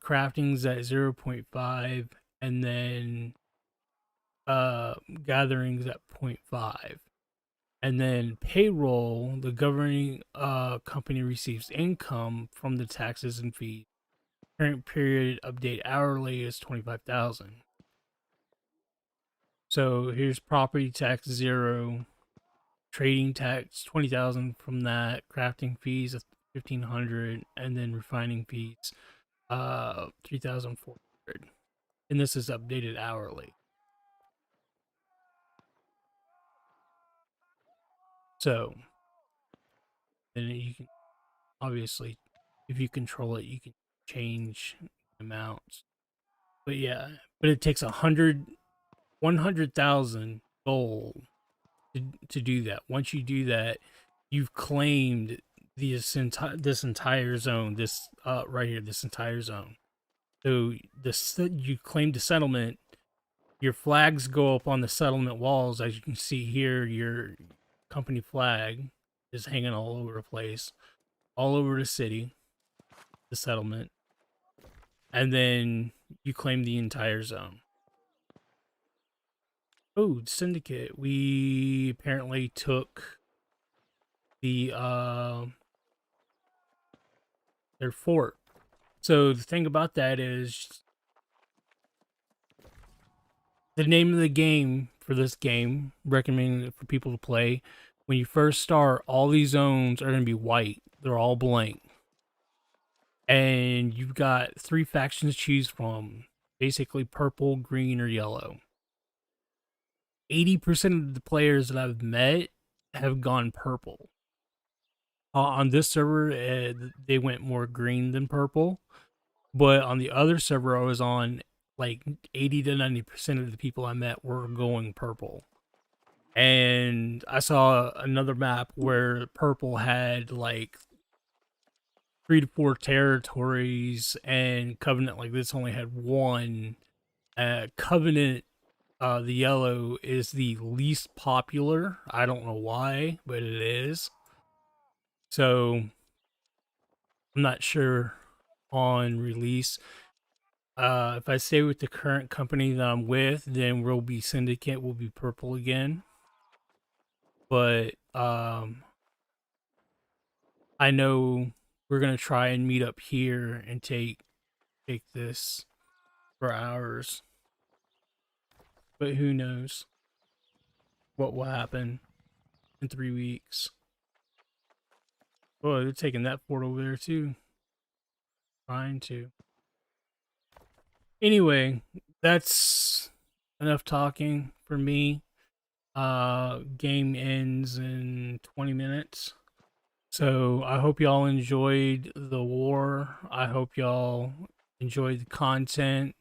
[SPEAKER 1] crafting's at 0.5, and then gatherings at 0.5. And then payroll, the governing company receives income from the taxes and fees. Current period update hourly is 25,000. So here's property tax 0, trading tax 20,000 from that, crafting fees of 1,500, and then refining fees 3,400. And this is updated hourly. So then you can obviously, if you control it, you can change amounts. But yeah, but it takes 100,000 gold to do that. Once you do that, you've claimed this entire zone. This right here, this entire zone. So you claim the settlement. Your flags go up on the settlement walls, as you can see here. Your company flag is hanging all over the place, all over the city, the settlement, and then you claim the entire zone. Oh, Syndicate. We apparently took the their fort. So the thing about that is the name of the game for this game, recommending it for people to play, when you first start, all these zones are going to be white. They're all blank. And you've got 3 factions to choose from, basically purple, green, or yellow. 80% of the players that I've met have gone purple. On this server, they went more green than purple. But on the other server I was on, like 80 to 90% of the people I met were going purple. And I saw another map where purple had like 3 to 4 territories, and Covenant like this only had 1. Covenant, the yellow, is the least popular. I don't know why, but it is. So I'm not sure on release. If I stay with the current company that I'm with, then we'll be Syndicate, will be purple again. But I know we're gonna try and meet up here and take this for hours. But who knows what will happen in 3 weeks. Oh, they're taking that fort over there too. Trying to. Anyway, that's enough talking for me. Game ends in 20 minutes. So I hope y'all enjoyed the war. I hope y'all enjoyed the content.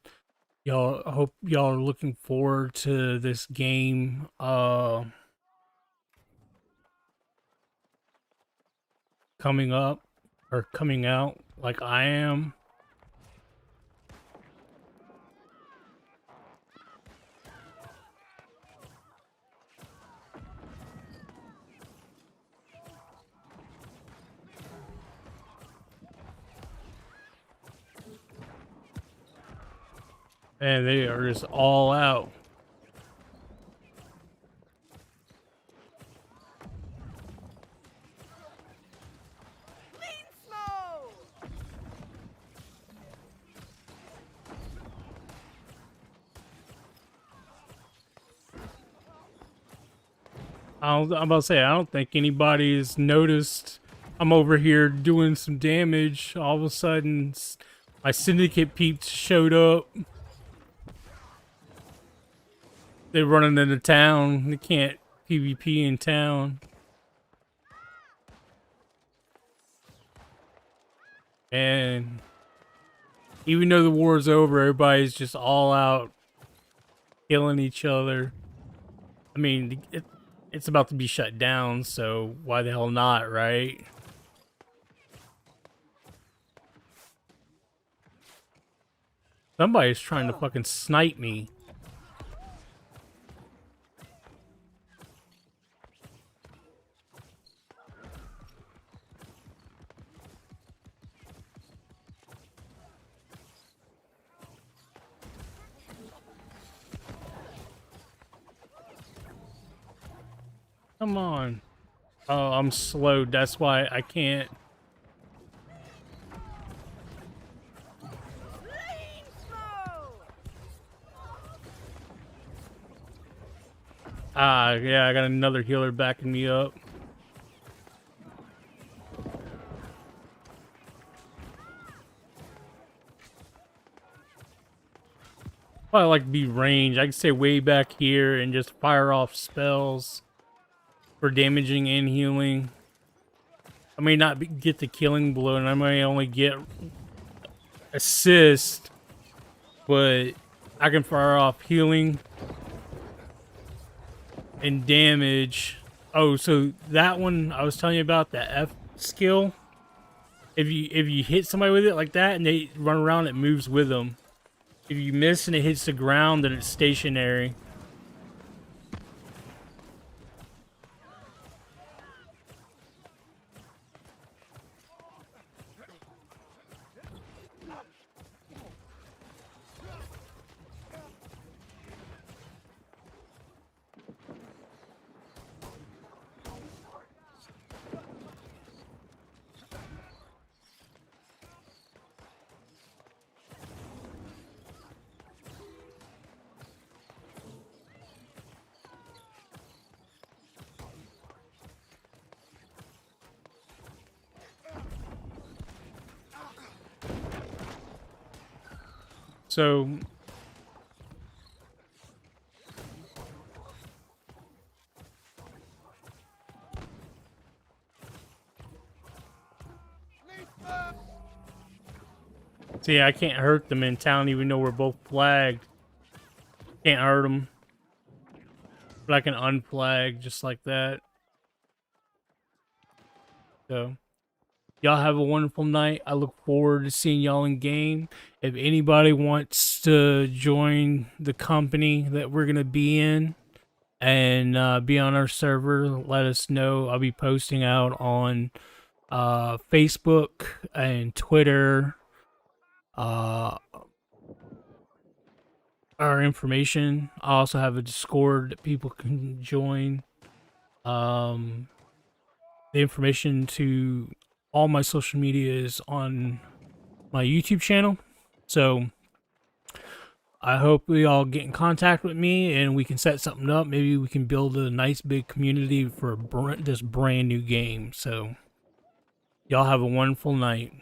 [SPEAKER 1] I hope y'all are looking forward to this game coming up or coming out like I am. And they are just all out. I'm about to say, I don't think anybody's noticed I'm over here doing some damage. All of a sudden, my Syndicate peeps showed up. They're running into town. They can't PvP in town. And even though the war's over, everybody's just all out killing each other. I mean, it's about to be shut down, so why the hell not, right? Somebody's trying to fucking snipe me. Come on. Oh, I'm slowed. That's why I can't. Ah, yeah, I got another healer backing me up. I like to be ranged. I can stay way back here and just fire off spells for damaging and healing. I may not get the killing blow, and I may only get assist, but I can fire off healing and damage. Oh, so that one I was telling you about, the F skill. If you hit somebody with it like that and they run around, it moves with them. If you miss and it hits the ground, then it's stationary. So see, I can't hurt them in town even though we're both flagged. Can't hurt them. But I can unflag just like that. So, y'all have a wonderful night. I look forward to seeing y'all in game. If anybody wants to join the company that we're going to be in and be on our server, let us know. I'll be posting out on Facebook and Twitter our information. I also have a Discord that people can join. The information to all my social media is on my YouTube channel. So I hope we all get in contact with me and we can set something up. Maybe we can build a nice big community for this brand new game. So y'all have a wonderful night.